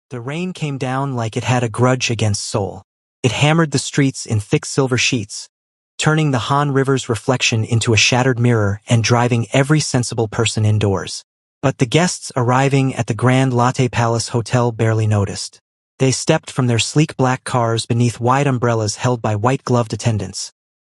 The rain came down like it had a grudge against Seoul. It hammered the streets in thick silver sheets, turning the Han River's reflection into a shattered mirror and driving every sensible person indoors. But the guests arriving at the Grand Latte Palace Hotel barely noticed. They stepped from their sleek black cars beneath wide umbrellas held by white-gloved attendants,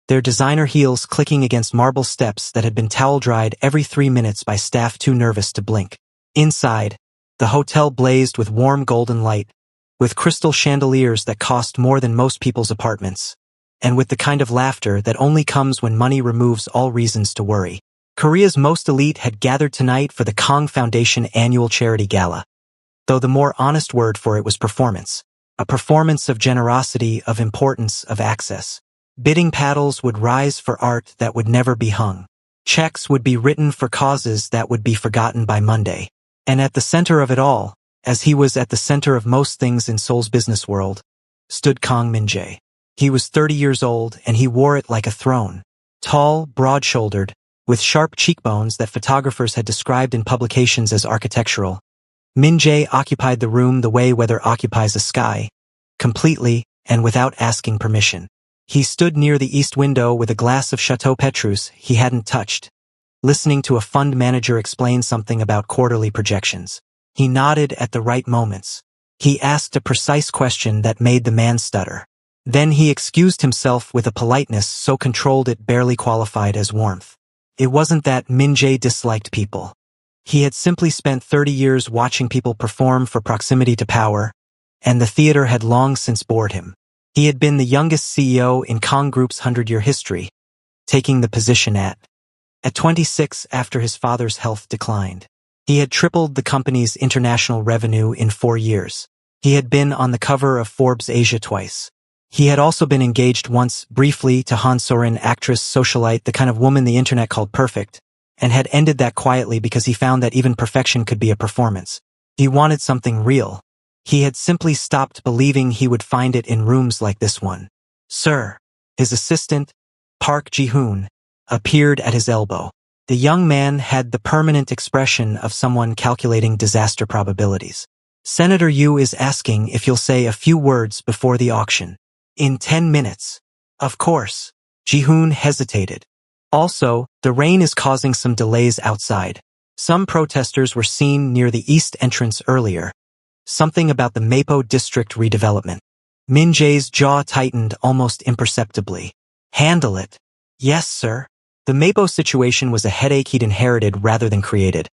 their designer heels clicking against marble steps that had been towel-dried every 3 minutes by staff too nervous to blink. Inside, the hotel blazed with warm golden light, with crystal chandeliers that cost more than most people's apartments, and with the kind of laughter that only comes when money removes all reasons to worry. Korea's most elite had gathered tonight for the Kong Foundation annual charity gala, though the more honest word for it was performance. A performance of generosity, of importance, of access. Bidding paddles would rise for art that would never be hung. Checks would be written for causes that would be forgotten by Monday. And at the center of it all, as he was at the center of most things in Seoul's business world, stood Kang Min-jae. He was 30 years old and he wore it like a throne. Tall, broad-shouldered, with sharp cheekbones that photographers had described in publications as architectural. Min-jae occupied the room the way weather occupies a sky, completely and without asking permission. He stood near the east window with a glass of Chateau Petrus he hadn't touched, listening to a fund manager explain something about quarterly projections. He nodded at the right moments. He asked a precise question that made the man stutter. Then he excused himself with a politeness so controlled it barely qualified as warmth. It wasn't that Min-jae disliked people. He had simply spent 30 years watching people perform for proximity to power, and the theater had long since bored him. He had been the youngest CEO in Kong Group's 100-year history, taking the position at 26 after his father's health declined. He had tripled the company's international revenue in 4 years. He had been on the cover of Forbes Asia twice. He had also been engaged once, briefly, to Han Sorin, actress, socialite, the kind of woman the internet called perfect, and had ended that quietly because he found that even perfection could be a performance. He wanted something real. He had simply stopped believing he would find it in rooms like this one. Sir, his assistant, Park Ji-hoon, appeared at his elbow. The young man had the permanent expression of someone calculating disaster probabilities. Senator Yu is asking if you'll say a few words before the auction. In 10 minutes. Of course. Ji-hoon hesitated. Also, the rain is causing some delays outside. Some protesters were seen near the east entrance earlier. Something about the Mapo district redevelopment. Min-jae's jaw tightened almost imperceptibly. Handle it. Yes, sir. The Mapo situation was a headache he'd inherited rather than created.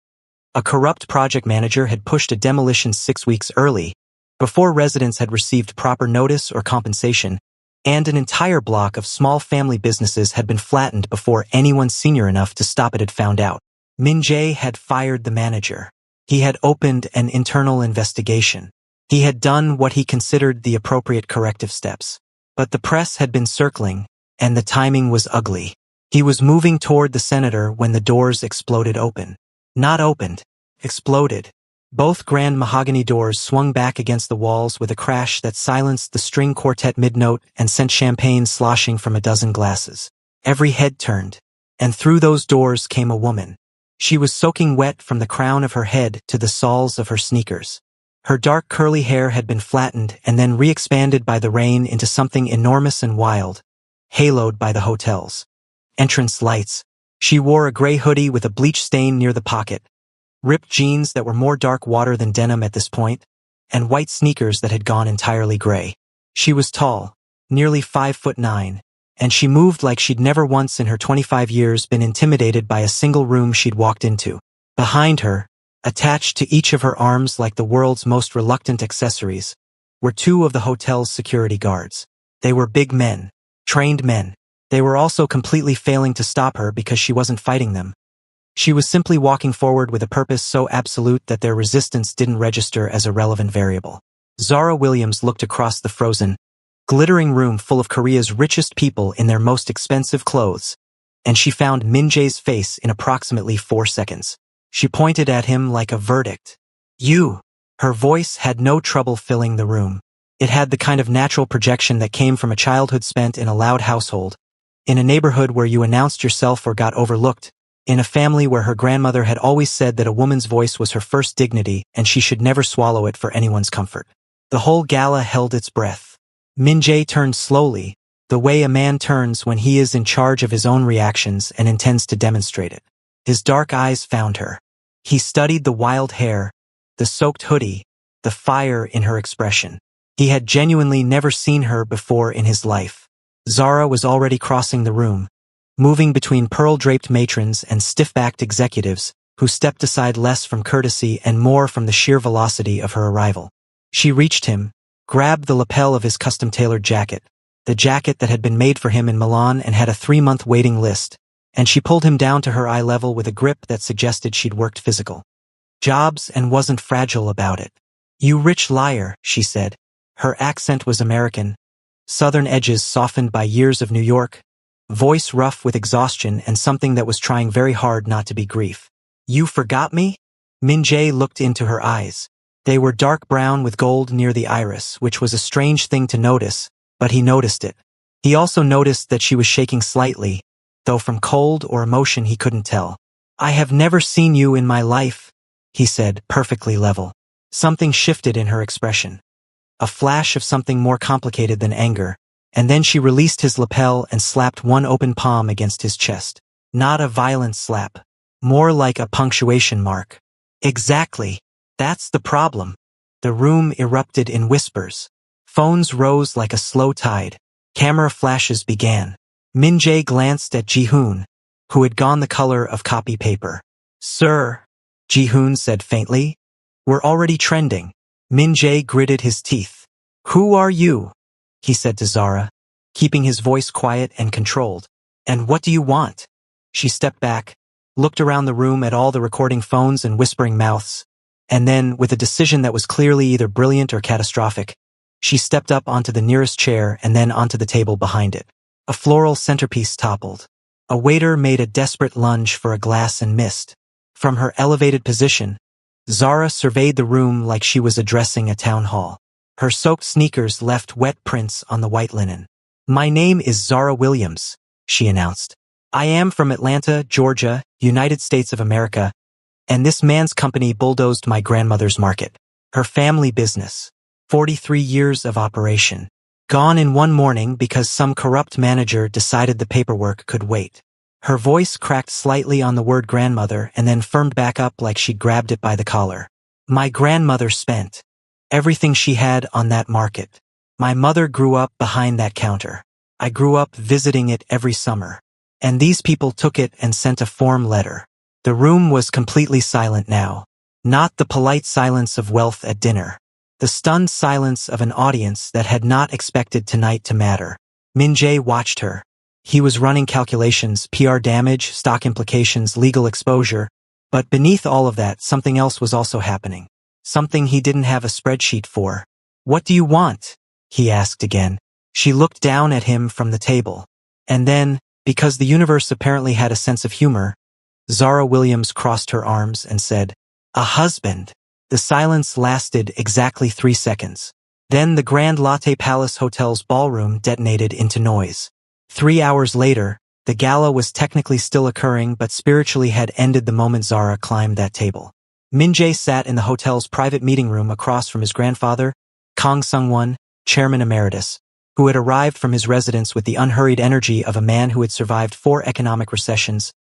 A corrupt project manager had pushed a demolition 6 weeks early, before residents had received proper notice or compensation, and an entire block of small family businesses had been flattened before anyone senior enough to stop it had found out. Min-jae had fired the manager. He had opened an internal investigation. He had done what he considered the appropriate corrective steps. But the press had been circling, and the timing was ugly. He was moving toward the senator when the doors exploded open. Not opened. Exploded. Both grand mahogany doors swung back against the walls with a crash that silenced the string quartet mid-note and sent champagne sloshing from a dozen glasses. Every head turned, and through those doors came a woman. She was soaking wet from the crown of her head to the soles of her sneakers. Her dark curly hair had been flattened and then re-expanded by the rain into something enormous and wild, haloed by the hotel's entrance lights. She wore a gray hoodie with a bleach stain near the pocket, ripped jeans that were more dark water than denim at this point, and white sneakers that had gone entirely gray. She was tall, nearly 5'9", and she moved like she'd never once in her 25 years been intimidated by a single room she'd walked into. Behind her, attached to each of her arms like the world's most reluctant accessories, were 2 of the hotel's security guards. They were big men, trained men. They were also completely failing to stop her because she wasn't fighting them. She was simply walking forward with a purpose so absolute that their resistance didn't register as a relevant variable. Zara Williams looked across the frozen, glittering room full of Korea's richest people in their most expensive clothes, and she found Min-jae's face in approximately 4 seconds. She pointed at him like a verdict. You! Her voice had no trouble filling the room. It had the kind of natural projection that came from a childhood spent in a loud household, in a neighborhood where you announced yourself or got overlooked, in a family where her grandmother had always said that a woman's voice was her first dignity and she should never swallow it for anyone's comfort. The whole gala held its breath. Min-jae turned slowly, the way a man turns when he is in charge of his own reactions and intends to demonstrate it. His dark eyes found her. He studied the wild hair, the soaked hoodie, the fire in her expression. He had genuinely never seen her before in his life. Zara was already crossing the room, moving between pearl-draped matrons and stiff-backed executives who stepped aside less from courtesy and more from the sheer velocity of her arrival. She reached him, grabbed the lapel of his custom-tailored jacket, the jacket that had been made for him in Milan and had a 3-month waiting list, and she pulled him down to her eye level with a grip that suggested she'd worked physical jobs and wasn't fragile about it. "You rich liar," she said. Her accent was American, southern edges softened by years of New York, voice rough with exhaustion and something that was trying very hard not to be grief. "You forgot me?" Min-jae looked into her eyes. They were dark brown with gold near the iris, which was a strange thing to notice, but he noticed it. He also noticed that she was shaking slightly, though from cold or emotion he couldn't tell. "I have never seen you in my life," he said, perfectly level. Something shifted in her expression. A flash of something more complicated than anger, and then she released his lapel and slapped one open palm against his chest. Not a violent slap. More like a punctuation mark. "Exactly. That's the problem." The room erupted in whispers. Phones rose like a slow tide. Camera flashes began. Min-jae glanced at Ji-hoon, who had gone the color of copy paper. "Sir," Ji-hoon said faintly. "We're already trending." Min-jae gritted his teeth. "Who are you?" he said to Zara, keeping his voice quiet and controlled. "And what do you want?" She stepped back, looked around the room at all the recording phones and whispering mouths, and then, with a decision that was clearly either brilliant or catastrophic, she stepped up onto the nearest chair and then onto the table behind it. A floral centerpiece toppled. A waiter made a desperate lunge for a glass and missed. From her elevated position, Zara surveyed the room like she was addressing a town hall. Her soaked sneakers left wet prints on the white linen. "My name is Zara Williams," she announced. "I am from Atlanta, Georgia, United States of America, and this man's company bulldozed my grandmother's market. Her family business. 43 years of operation. Gone in one morning because some corrupt manager decided the paperwork could wait." Her voice cracked slightly on the word grandmother and then firmed back up like she'd grabbed it by the collar. "My grandmother spent everything she had on that market. My mother grew up behind that counter. I grew up visiting it every summer. And these people took it and sent a form letter." The room was completely silent now. Not the polite silence of wealth at dinner. The stunned silence of an audience that had not expected tonight to matter. Min-jae watched her. He was running calculations, PR damage, stock implications, legal exposure, but beneath all of that, something else was also happening. Something he didn't have a spreadsheet for. "What do you want?" he asked again. She looked down at him from the table. And then, because the universe apparently had a sense of humor, Zara Williams crossed her arms and said, "A husband." The silence lasted exactly 3 seconds. Then the Grand Latte Palace Hotel's ballroom detonated into noise. 3 hours later, the gala was technically still occurring but spiritually had ended the moment Zara climbed that table. Min-jae sat in the hotel's private meeting room across from his grandfather, Kang Sung-won, chairman emeritus, who had arrived from his residence with the unhurried energy of a man who had survived 4 economic recessions,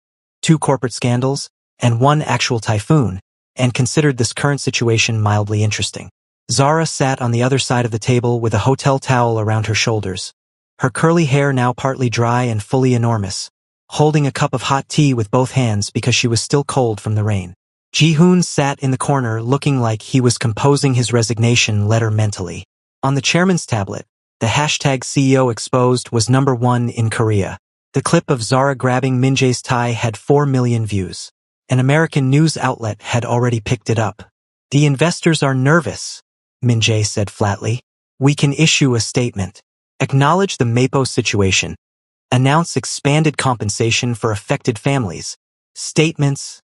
2 corporate scandals, and 1 actual typhoon, and considered this current situation mildly interesting. Zara sat on the other side of the table with a hotel towel around her shoulders, her curly hair now partly dry and fully enormous, holding a cup of hot tea with both hands because she was still cold from the rain. Ji-hoon sat in the corner looking like he was composing his resignation letter mentally. On the chairman's tablet, the hashtag CEO exposed was #1 in Korea. The clip of Zara grabbing Min-jae's tie had 4 million views. An American news outlet had already picked it up. "The investors are nervous," Min-jae said flatly. "We can issue a statement. Acknowledge the Mapo situation. Announce expanded compensation for affected families. Statements,"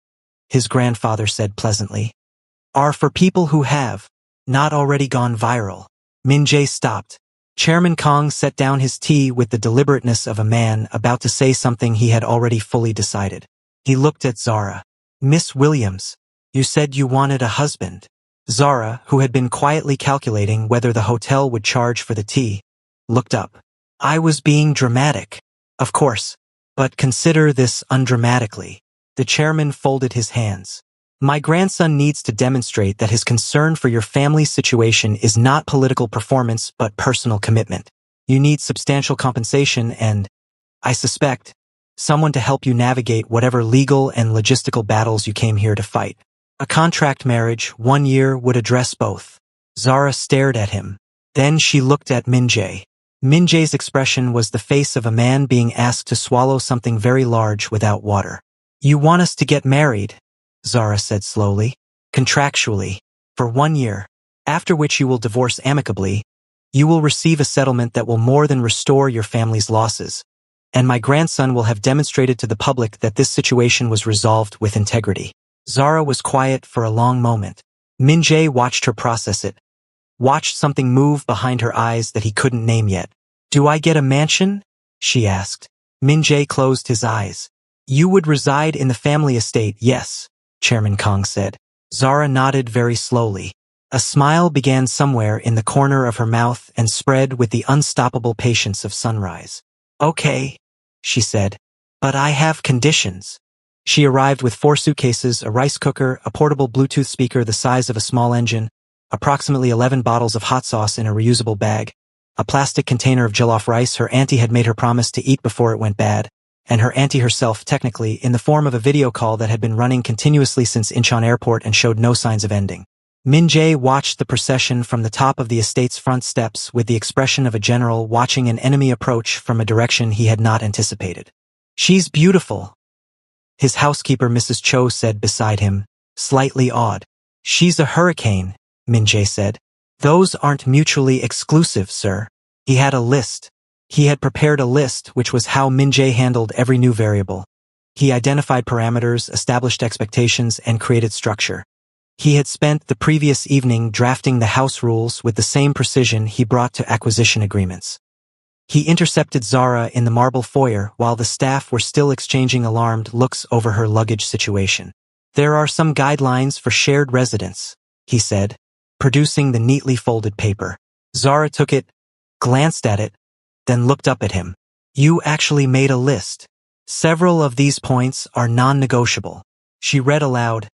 his grandfather said pleasantly, "are for people who have not already gone viral." Min-jae stopped. Chairman Kang set down his tea with the deliberateness of a man about to say something he had already fully decided. He looked at Zara. Miss Williams, you said you wanted a husband. Zara, who had been quietly calculating whether the hotel would charge for the tea, looked up. I was being dramatic. Of course. But consider this undramatically. The chairman folded his hands. My grandson needs to demonstrate that his concern for your family's situation is not political performance but personal commitment. You need substantial compensation and, I suspect, someone to help you navigate whatever legal and logistical battles you came here to fight. A contract marriage, 1 year, would address both. Zara stared at him. Then she looked at Min-jae. Min-jae's expression was the face of a man being asked to swallow something very large without water. You want us to get married, Zara said slowly. Contractually. For 1 year. After which you will divorce amicably. You will receive a settlement that will more than restore your family's losses. And my grandson will have demonstrated to the public that this situation was resolved with integrity. Zara was quiet for a long moment. Min-jae watched her process it. Watched something move behind her eyes that he couldn't name yet. Do I get a mansion? She asked. Min-jae closed his eyes. You would reside in the family estate, yes, Chairman Kong said. Zara nodded very slowly. A smile began somewhere in the corner of her mouth and spread with the unstoppable patience of sunrise. Okay, she said. But I have conditions. She arrived with 4 suitcases, a rice cooker, a portable Bluetooth speaker the size of a small engine, approximately 11 bottles of hot sauce in a reusable bag, a plastic container of jollof rice her auntie had made her promise to eat before it went bad, and her auntie herself technically in the form of a video call that had been running continuously since Incheon Airport and showed no signs of ending. Min-jae watched the procession from the top of the estate's front steps with the expression of a general watching an enemy approach from a direction he had not anticipated. She's beautiful, his housekeeper Mrs. Cho said beside him, slightly awed. She's a hurricane, Min-jae said. Those aren't mutually exclusive, sir. He had a list. He had prepared a list, which was how Min-jae handled every new variable. He identified parameters, established expectations, and created structure. He had spent the previous evening drafting the house rules with the same precision he brought to acquisition agreements. He intercepted Zara in the marble foyer while the staff were still exchanging alarmed looks over her luggage situation. There are some guidelines for shared residence, he said, producing the neatly folded paper. Zara took it, glanced at it, then looked up at him. You actually made a list. Several of these points are non-negotiable. She read aloud.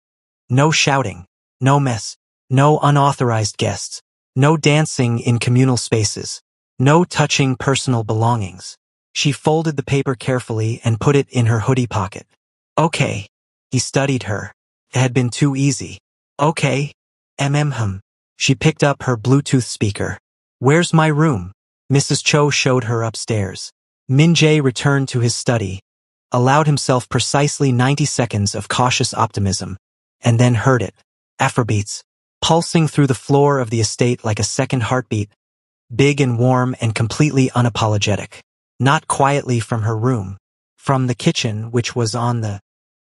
No shouting, no mess, no unauthorized guests, no dancing in communal spaces, no touching personal belongings. She folded the paper carefully and put it in her hoodie pocket. Okay. He studied her. It had been too easy. Okay. She picked up her Bluetooth speaker. Where's my room? Mrs. Cho showed her upstairs. Min-jae returned to his study, allowed himself precisely 90 seconds of cautious optimism, and then heard it. Afrobeats, pulsing through the floor of the estate like a second heartbeat, big and warm and completely unapologetic. Not quietly from her room. From the kitchen, which was on the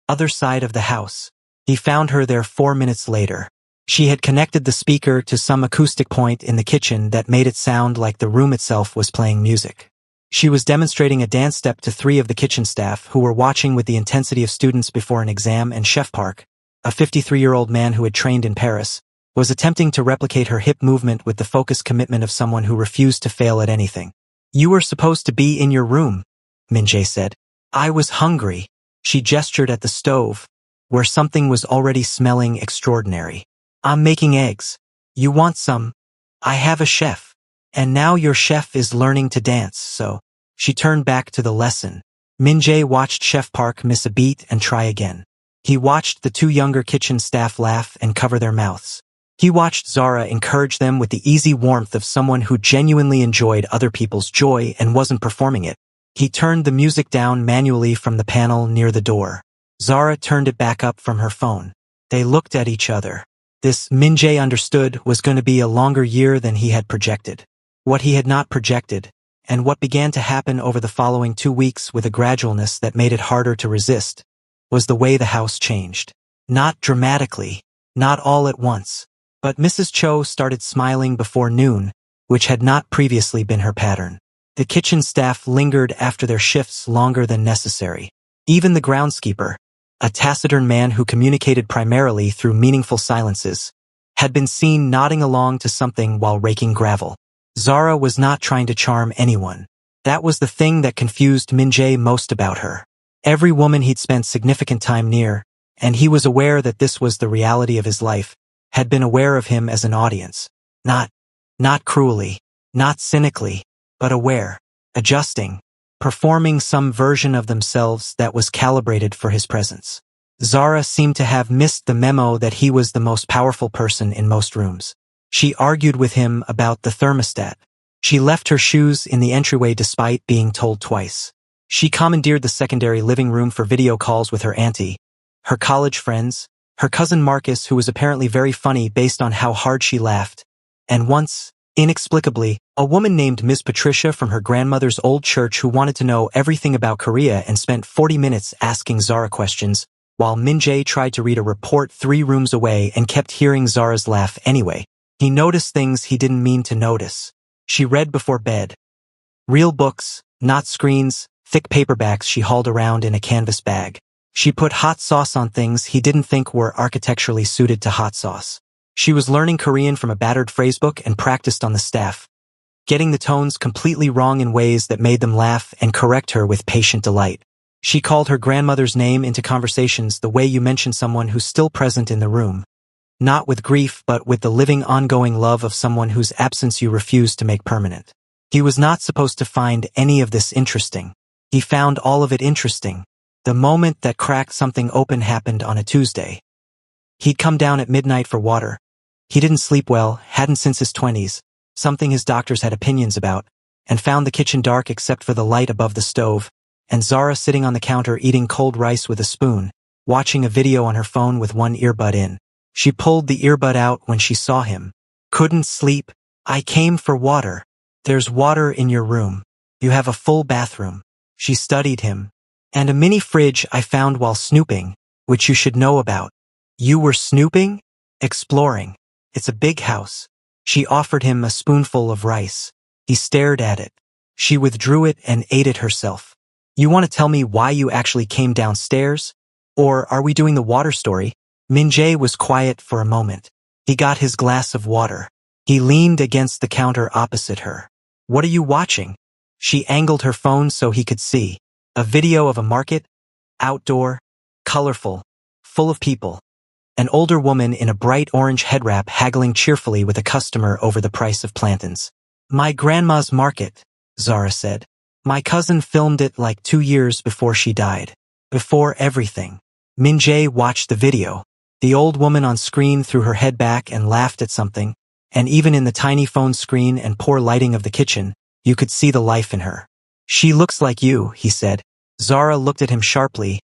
other side of the house. He found her there 4 minutes later. She had connected the speaker to some acoustic point in the kitchen that made it sound like the room itself was playing music. She was demonstrating a dance step to 3 of the kitchen staff who were watching with the intensity of students before an exam, and Chef Park, a 53-year-old man who had trained in Paris, was attempting to replicate her hip movement with the focused commitment of someone who refused to fail at anything. You were supposed to be in your room, Min-jae said. I was hungry. She gestured at the stove, where something was already smelling extraordinary. I'm making eggs. You want some? I have a chef. And now your chef is learning to dance, so. She turned back to the lesson. Min-jae watched Chef Park miss a beat and try again. He watched the 2 younger kitchen staff laugh and cover their mouths. He watched Zara encourage them with the easy warmth of someone who genuinely enjoyed other people's joy and wasn't performing it. He turned the music down manually from the panel near the door. Zara turned it back up from her phone. They looked at each other. This, Min-jae understood, was going to be a longer year than he had projected. What he had not projected, and what began to happen over the following 2 weeks with a gradualness that made it harder to resist, was the way the house changed. Not dramatically, not all at once. But Mrs. Cho started smiling before noon, which had not previously been her pattern. The kitchen staff lingered after their shifts longer than necessary. Even the groundskeeper, a taciturn man who communicated primarily through meaningful silences, had been seen nodding along to something while raking gravel. Zara was not trying to charm anyone. That was the thing that confused Min-jae most about her. Every woman he'd spent significant time near, and he was aware that this was the reality of his life, had been aware of him as an audience. Not cruelly, not cynically, but aware, adjusting, performing some version of themselves that was calibrated for his presence. Zara seemed to have missed the memo that he was the most powerful person in most rooms. She argued with him about the thermostat. She left her shoes in the entryway despite being told twice. She commandeered the secondary living room for video calls with her auntie, her college friends, her cousin Marcus, who was apparently very funny based on how hard she laughed, and once, inexplicably, a woman named Ms. Patricia from her grandmother's old church who wanted to know everything about Korea and spent 40 minutes asking Zara questions, while Min-jae tried to read a report 3 rooms away and kept hearing Zara's laugh anyway. He noticed things he didn't mean to notice. She read before bed. Real books, not screens, thick paperbacks she hauled around in a canvas bag. She put hot sauce on things he didn't think were architecturally suited to hot sauce. She was learning Korean from a battered phrasebook and practiced on the staff, getting the tones completely wrong in ways that made them laugh and correct her with patient delight. She called her grandmother's name into conversations the way you mention someone who's still present in the room. Not with grief, but with the living ongoing love of someone whose absence you refuse to make permanent. He was not supposed to find any of this interesting. He found all of it interesting. The moment that cracked something open happened on a Tuesday. He'd come down at midnight for water. He didn't sleep well, hadn't since his 20s, something his doctors had opinions about, and found the kitchen dark except for the light above the stove, and Zara sitting on the counter eating cold rice with a spoon, watching a video on her phone with one earbud in. She pulled the earbud out when she saw him. Couldn't sleep. I came for water. There's water in your room. You have a full bathroom. She studied him. And a mini fridge I found while snooping, which you should know about. You were snooping? Exploring. It's a big house. She offered him a spoonful of rice. He stared at it. She withdrew it and ate it herself. You want to tell me why you actually came downstairs? Or are we doing the water story? Min-jae was quiet for a moment. He got his glass of water. He leaned against the counter opposite her. What are you watching? She angled her phone so he could see. A video of a market, outdoor, colorful, full of people. An older woman in a bright orange head wrap haggling cheerfully with a customer over the price of plantains. My grandma's market, Zara said. My cousin filmed it like 2 years before she died. Before everything. Min-jae watched the video. The old woman on screen threw her head back and laughed at something, and even in the tiny phone screen and poor lighting of the kitchen, you could see the life in her. She looks like you, he said. Zara looked at him sharply,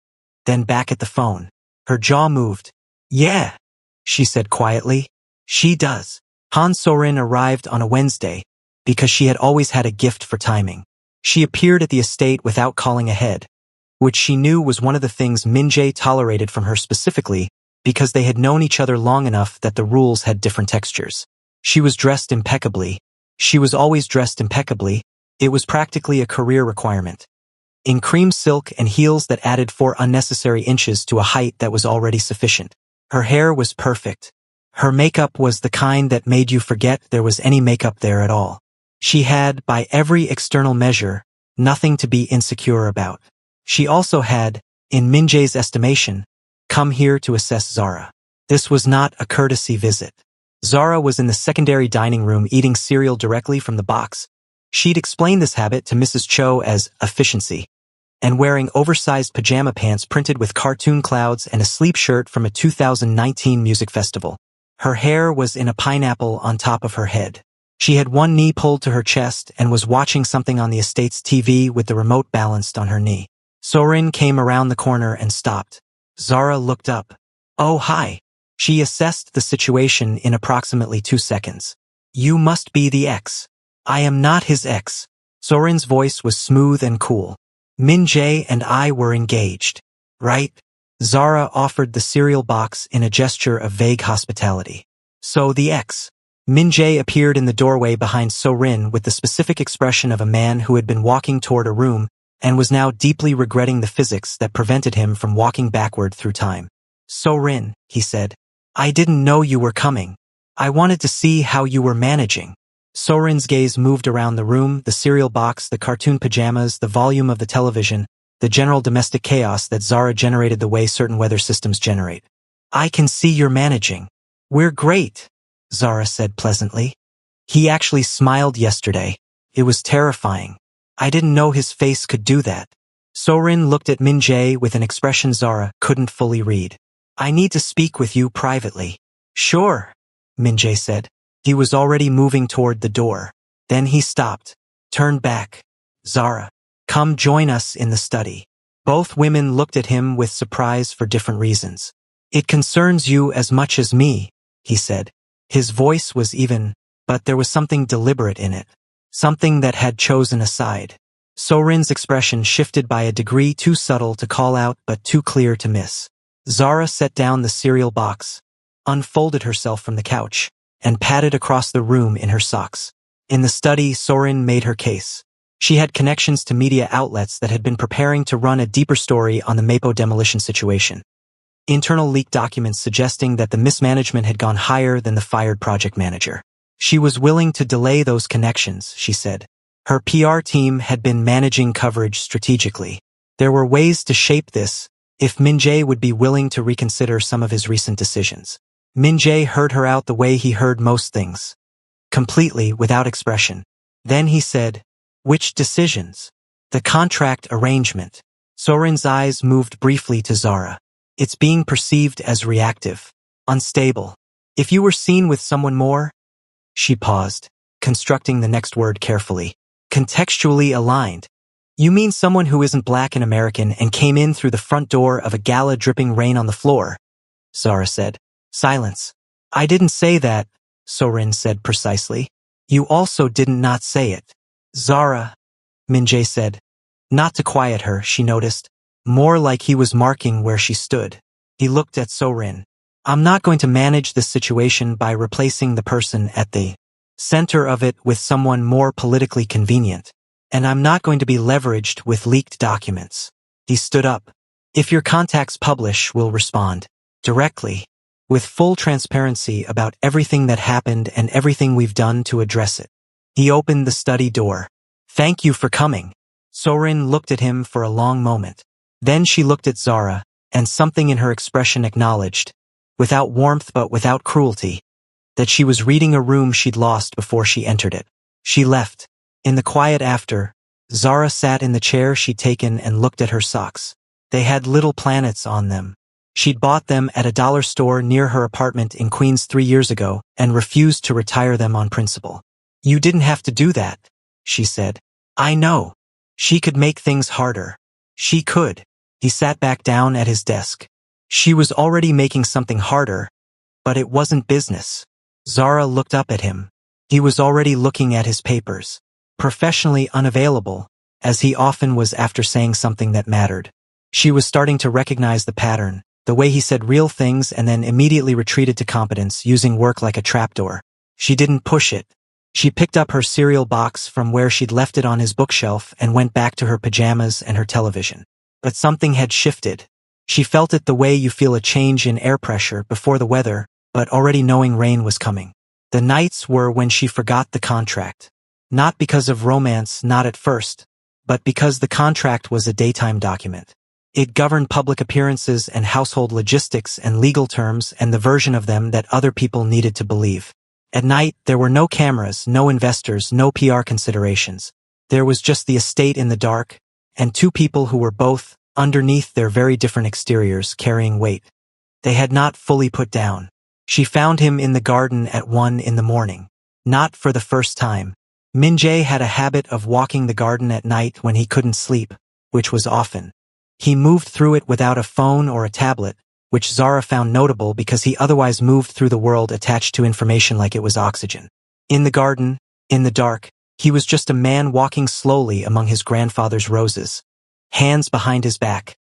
then back at the phone. Her jaw moved. Yeah, she said quietly. She does. Han So-rin arrived on a Wednesday, because she had always had a gift for timing. She appeared at the estate without calling ahead, which she knew was one of the things Min-jae tolerated from her specifically, because they had known each other long enough that the rules had different textures. She was dressed impeccably. She was always dressed impeccably. It was practically a career requirement. In cream silk and heels that added 4 unnecessary inches to a height that was already sufficient. Her hair was perfect. Her makeup was the kind that made you forget there was any makeup there at all. She had, by every external measure, nothing to be insecure about. She also had, in Min-jae's estimation, come here to assess Zara. This was not a courtesy visit. Zara was in the secondary dining room eating cereal directly from the box. She'd explained this habit to Mrs. Cho as efficiency, and wearing oversized pajama pants printed with cartoon clouds and a sleep shirt from a 2019 music festival. Her hair was in a pineapple on top of her head. She had one knee pulled to her chest and was watching something on the estate's TV with the remote balanced on her knee. So-rin came around the corner and stopped. Zara looked up. Oh, hi. She assessed the situation in approximately 2 seconds. You must be the ex. I am not his ex. So-rin's voice was smooth and cool. Min-jae and I were engaged. Right? Zara offered the cereal box in a gesture of vague hospitality. So the ex. Min-jae appeared in the doorway behind So-rin with the specific expression of a man who had been walking toward a room and was now deeply regretting the physics that prevented him from walking backward through time. "So-rin," he said, "I didn't know you were coming. I wanted to see how you were managing." So-rin's gaze moved around the room, the cereal box, the cartoon pajamas, the volume of the television, the general domestic chaos that Zara generated the way certain weather systems generate. "I can see you're managing. We're great," Zara said pleasantly. He actually smiled yesterday. It was terrifying. I didn't know his face could do that. So-rin looked at Min-jae with an expression Zara couldn't fully read. "I need to speak with you privately." "Sure," Min-jae said. He was already moving toward the door. Then he stopped, turned back. "Zara, come join us in the study." Both women looked at him with surprise for different reasons. "It concerns you as much as me," he said. His voice was even, but there was something deliberate in it. Something that had chosen a side. So-rin's expression shifted by a degree too subtle to call out but too clear to miss. Zara set down the cereal box, unfolded herself from the couch, and padded across the room in her socks. In the study, So-rin made her case. She had connections to media outlets that had been preparing to run a deeper story on the Mapo demolition situation. Internal leaked documents suggesting that the mismanagement had gone higher than the fired project manager. She was willing to delay those connections, she said. Her PR team had been managing coverage strategically. There were ways to shape this, if Min-jae would be willing to reconsider some of his recent decisions. Min-jae heard her out the way he heard most things. Completely without expression. Then he said, "Which decisions?" "The contract arrangement." So-rin's eyes moved briefly to Zara. "It's being perceived as reactive, unstable. If you were seen with someone more..." She paused, constructing the next word carefully. "Contextually aligned. You mean someone who isn't black and American and came in through the front door of a gala dripping rain on the floor?" Zara said. Silence. "I didn't say that," So-rin said precisely. "You also didn't not say it." "Zara," Min-jae said. Not to quiet her, she noticed. More like he was marking where she stood. He looked at So-rin. "I'm not going to manage this situation by replacing the person at the center of it with someone more politically convenient. And I'm not going to be leveraged with leaked documents." He stood up. "If your contacts publish, we'll respond. Directly. With full transparency about everything that happened and everything we've done to address it." He opened the study door. "Thank you for coming." So-rin looked at him for a long moment. Then she looked at Zara, and something in her expression acknowledged, without warmth but without cruelty, that she was reading a room she'd lost before she entered it. She left. In the quiet after, Zara sat in the chair she'd taken and looked at her socks. They had little planets on them. She'd bought them at a dollar store near her apartment in Queens 3 years ago and refused to retire them on principle. "You didn't have to do that," she said. "I know. She could make things harder. She could." He sat back down at his desk. She was already making something harder, but it wasn't business. Zara looked up at him. He was already looking at his papers. Professionally unavailable, as he often was after saying something that mattered. She was starting to recognize the pattern. The way he said real things and then immediately retreated to competence, using work like a trapdoor. She didn't push it. She picked up her cereal box from where she'd left it on his bookshelf and went back to her pajamas and her television. But something had shifted. She felt it the way you feel a change in air pressure before the weather, but already knowing rain was coming. The nights were when she forgot the contract. Not because of romance, not at first, but because the contract was a daytime document. It governed public appearances and household logistics and legal terms and the version of them that other people needed to believe. At night, there were no cameras, no investors, no PR considerations. There was just the estate in the dark, and two people who were both, underneath their very different exteriors, carrying weight they had not fully put down. She found him in the garden at 1 in the morning. Not for the first time. Min-jae had a habit of walking the garden at night when he couldn't sleep, which was often. He moved through it without a phone or a tablet, which Zara found notable because he otherwise moved through the world attached to information like it was oxygen. In the garden, in the dark, he was just a man walking slowly among his grandfather's roses, hands behind his back,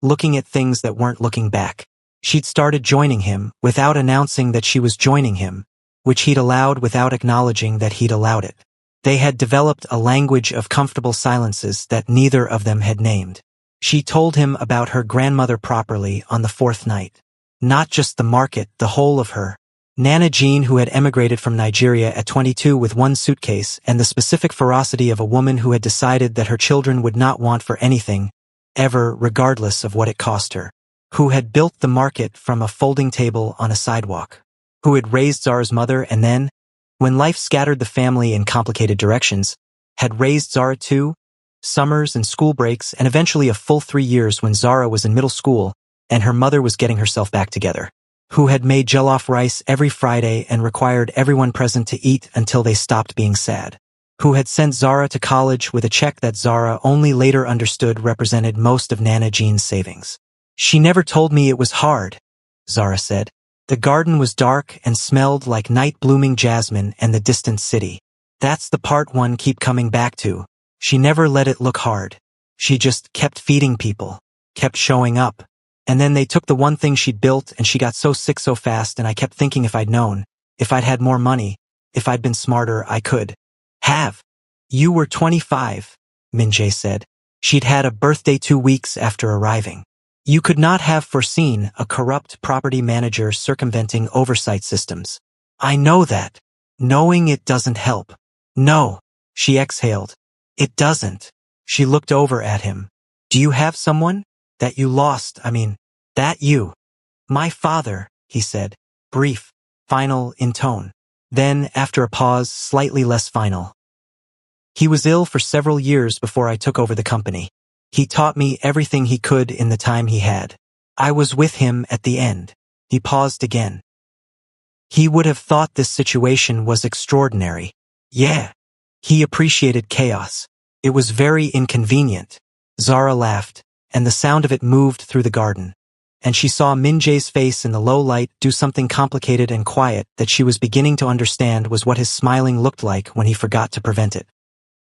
looking at things that weren't looking back. She'd started joining him without announcing that she was joining him, which he'd allowed without acknowledging that he'd allowed it. They had developed a language of comfortable silences that neither of them had named. She told him about her grandmother properly on the fourth night. Not just the market, the whole of her. Nana Jean, who had emigrated from Nigeria at 22 with one suitcase, and the specific ferocity of a woman who had decided that her children would not want for anything, ever, regardless of what it cost her. Who had built the market from a folding table on a sidewalk. Who had raised Zara's mother and then, when life scattered the family in complicated directions, had raised Zara too, summers and school breaks, and eventually a full 3 years when Zara was in middle school and her mother was getting herself back together. Who had made jollof rice every Friday and required everyone present to eat until they stopped being sad. Who had sent Zara to college with a check that Zara only later understood represented most of Nana Jean's savings. She never told me it was hard, Zara said. The garden was dark and smelled like night-blooming jasmine and the distant city. That's the part one keep coming back to. She never let it look hard. She just kept feeding people, kept showing up. And then they took the one thing she'd built and she got so sick so fast, and I kept thinking if I'd known, if I'd had more money, if I'd been smarter, I could have. You were 25, Min-jae said. She'd had a birthday 2 weeks after arriving. You could not have foreseen a corrupt property manager circumventing oversight systems. I know that. Knowing it doesn't help. No, she exhaled. It doesn't. She looked over at him. Do you have someone? That you lost, that you. My father, he said. Brief, final in tone. Then, after a pause, slightly less final. He was ill for several years before I took over the company. He taught me everything he could in the time he had. I was with him at the end. He paused again. He would have thought this situation was extraordinary. Yeah. He appreciated chaos. It was very inconvenient. Zara laughed, and the sound of it moved through the garden. And she saw Min-jae's face in the low light do something complicated and quiet that she was beginning to understand was what his smiling looked like when he forgot to prevent it.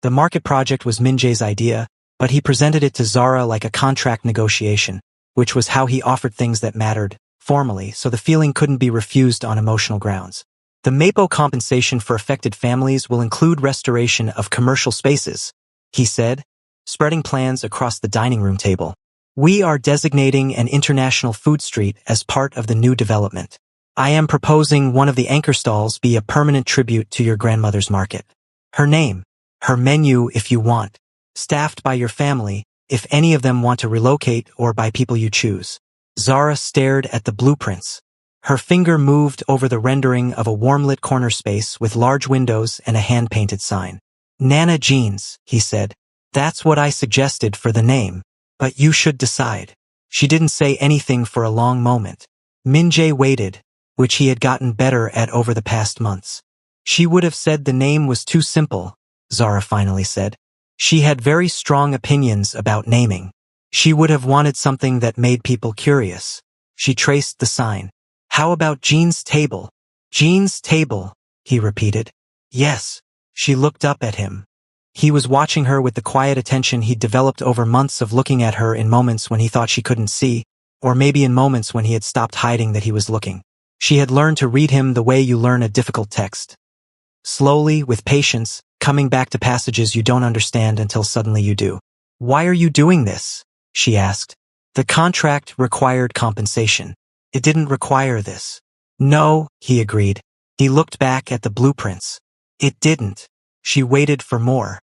The market project was Min-jae's idea, but he presented it to Zara like a contract negotiation, which was how he offered things that mattered, formally, so the feeling couldn't be refused on emotional grounds. The MAPO compensation for affected families will include restoration of commercial spaces, he said, spreading plans across the dining room table. We are designating an international food street as part of the new development. I am proposing one of the anchor stalls be a permanent tribute to your grandmother's market. Her name, her menu if you want. Staffed by your family, if any of them want to relocate, or by people you choose. Zara stared at the blueprints. Her finger moved over the rendering of a warm-lit corner space with large windows and a hand-painted sign. Nana Jean's, he said. That's what I suggested for the name, but you should decide. She didn't say anything for a long moment. Min-jae waited, which he had gotten better at over the past months. She would have said the name was too simple, Zara finally said. She had very strong opinions about naming. She would have wanted something that made people curious. She traced the sign. How about Jean's table? Jean's table, he repeated. Yes. She looked up at him. He was watching her with the quiet attention he'd developed over months of looking at her in moments when he thought she couldn't see, or maybe in moments when he had stopped hiding that he was looking. She had learned to read him the way you learn a difficult text. Slowly, with patience, coming back to passages you don't understand until suddenly you do. Why are you doing this? She asked. The contract required compensation. It didn't require this. No, he agreed. He looked back at the blueprints. It didn't. She waited for more.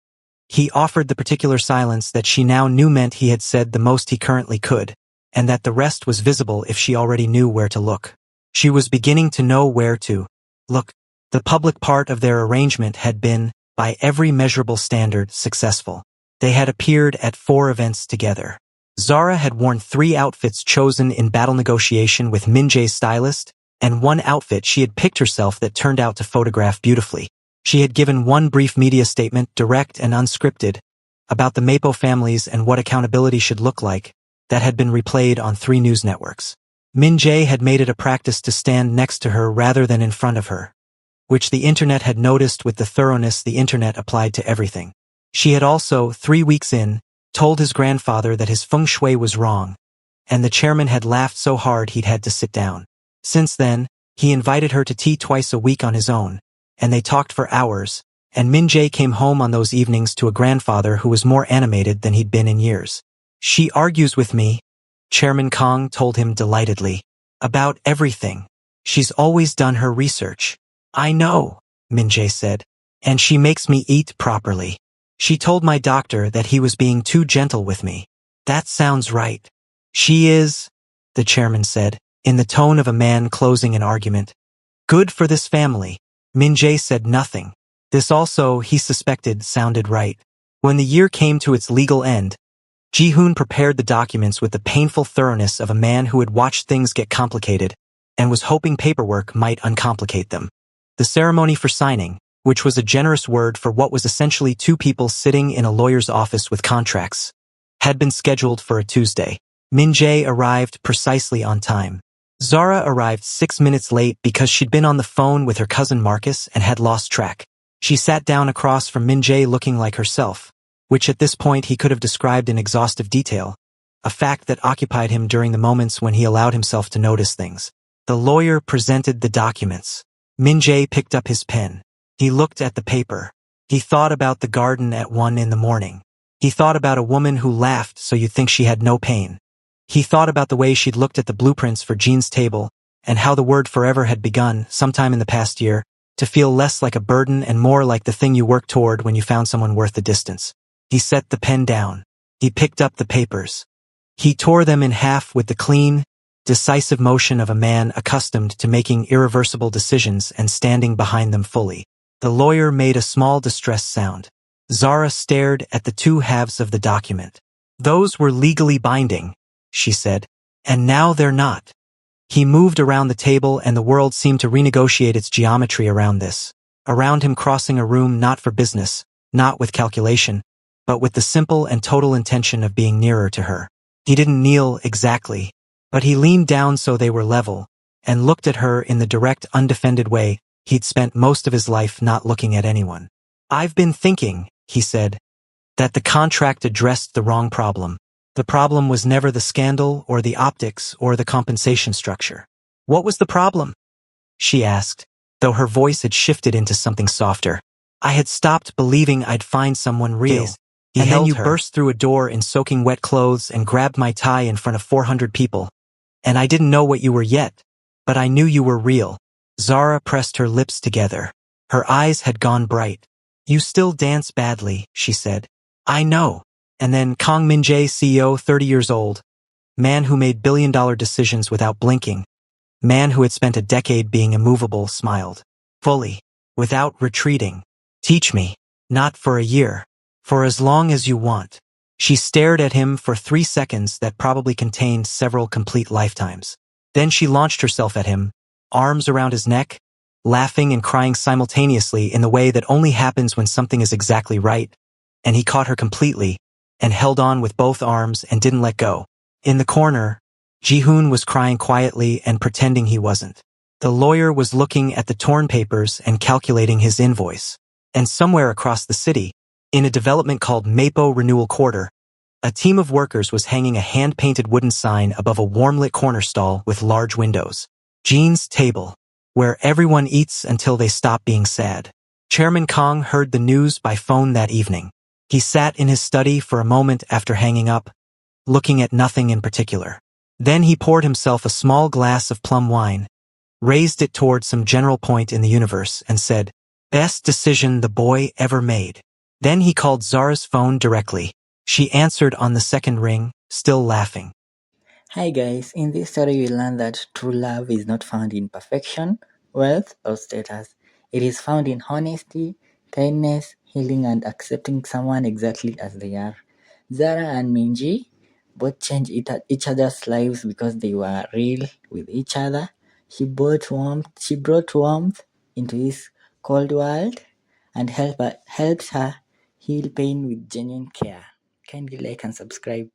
He offered the particular silence that she now knew meant he had said the most he currently could, and that the rest was visible if she already knew where to look. She was beginning to know where to look. The public part of their arrangement had been, by every measurable standard, successful. They had appeared at 4 events together. Zara had worn 3 outfits chosen in battle negotiation with Min-jae's stylist, and 1 outfit she had picked herself that turned out to photograph beautifully. She had given 1 brief media statement, direct and unscripted, about the MAPO families and what accountability should look like, that had been replayed on 3 news networks. Min-jae had made it a practice to stand next to her rather than in front of her, which the internet had noticed with the thoroughness the internet applied to everything. She had also, 3 weeks in, told his grandfather that his feng shui was wrong, and the chairman had laughed so hard he'd had to sit down. Since then, he invited her to tea twice a week on his own, and they talked for hours, And Min Jae came home on those evenings to a grandfather who was more animated than he'd been in years. She argues with me, Chairman Kong told him delightedly. About everything. She's always done her research. I know, Min Jae said. And she makes me eat properly. She told my doctor that he was being too gentle with me. That sounds right. She is, the chairman said, in the tone of a man closing an argument. Good for this family. Min Jae said nothing. This also, he suspected, sounded right. When the year came to its legal end, Ji-hoon prepared the documents with the painful thoroughness of a man who had watched things get complicated and was hoping paperwork might uncomplicate them. The ceremony for signing, which was a generous word for what was essentially two people sitting in a lawyer's office with contracts, had been scheduled for a Tuesday. Min Jae arrived precisely on time. Zara arrived 6 minutes late because she'd been on the phone with her cousin Marcus and had lost track. She sat down across from Min Jae looking like herself, which at this point he could have described in exhaustive detail, a fact that occupied him during the moments when he allowed himself to notice things. The lawyer presented the documents. Min Jae picked up his pen. He looked at the paper. He thought about the garden at 1 in the morning. He thought about a woman who laughed so you'd think she had no pain. He thought about the way she'd looked at the blueprints for Jean's table and how the word forever had begun, sometime in the past year, to feel less like a burden and more like the thing you worked toward when you found someone worth the distance. He set the pen down. He picked up the papers. He tore them in half with the clean, decisive motion of a man accustomed to making irreversible decisions and standing behind them fully. The lawyer made a small distressed sound. Zara stared at the two halves of the document. Those were legally binding, she said, and now they're not. He moved around the table and the world seemed to renegotiate its geometry around this. Around him crossing a room not for business, not with calculation, but with the simple and total intention of being nearer to her. He didn't kneel exactly, but he leaned down so they were level, and looked at her in the direct, undefended way he'd spent most of his life not looking at anyone. I've been thinking, he said, that the contract addressed the wrong problem. The problem was never the scandal or the optics or the compensation structure. What was the problem? She asked, though her voice had shifted into something softer. I had stopped believing I'd find someone real. And then you burst through a door in soaking wet clothes and grabbed my tie in front of 400 people. And I didn't know what you were yet, but I knew you were real. Zara pressed her lips together. Her eyes had gone bright. You still dance badly, she said. I know. And then Kong Min Jae, CEO, 30 years old, man who made billion-dollar decisions without blinking, man who had spent a decade being immovable, smiled. Fully. Without retreating. Teach me. Not for a year. For as long as you want. She stared at him for 3 seconds that probably contained several complete lifetimes. Then she launched herself at him, arms around his neck, laughing and crying simultaneously in the way that only happens when something is exactly right, and he caught her completely, and held on with both arms and didn't let go. In the corner, Ji-hoon was crying quietly and pretending he wasn't. The lawyer was looking at the torn papers and calculating his invoice. And somewhere across the city, in a development called Mapo Renewal Quarter, a team of workers was hanging a hand-painted wooden sign above a warm-lit corner stall with large windows. Jean's table, where everyone eats until they stop being sad. Chairman Kong heard the news by phone that evening. He sat in his study for a moment after hanging up, looking at nothing in particular. Then he poured himself a small glass of plum wine, raised it toward some general point in the universe, and said, Best decision the boy ever made. Then he called Zara's phone directly. She answered on the second ring, still laughing. Hi guys, in this story we learn that true love is not found in perfection, wealth, or status. It is found in honesty, kindness, healing, and accepting someone exactly as they are. Zara and Minji both changed each other's lives because they were real with each other. She brought warmth into his cold world and helped her heal pain with genuine care. Kindly like and subscribe.